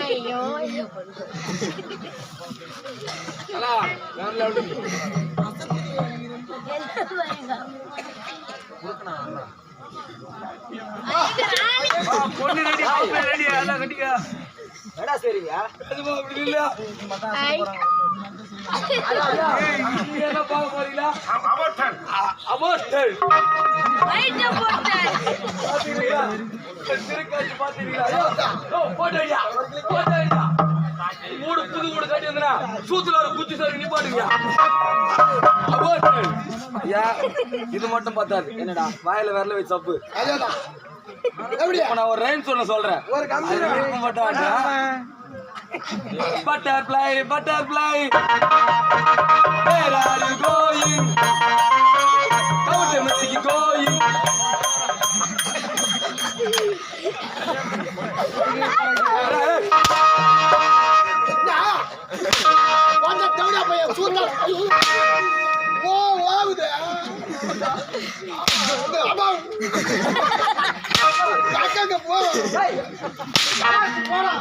ஐயோ பொண்ணு ரெடி மாப்பிள்ளை ரெடி எல்லாம் கட்டிக்க என்னடா சரிங்க அப்படி இல்ல என்ன பார்க்க போறீங்களா அபோர்ஷன் அபோர்ஷன் பாத்தீங்களா திருக்காச்சு பாத்தீங்களா போட்டா போட்டா மூடு புது மூடு கட்டி வந்தா சூத்துல ஒரு குச்சி சார் நிப்பாட்டுங்க அபோர்ஷன் ஐயா இது மட்டும் பார்த்தாது என்னடா வாயில விரல வச்சு சப்பு நான் ஒரு ரைம் சொல்றேன் butterfly butterfly where are you going how the music going வந்த தவடா பையன் சூத்தா ஓ வாவுதே அம்மா காக்கங்க போ டேய் போடா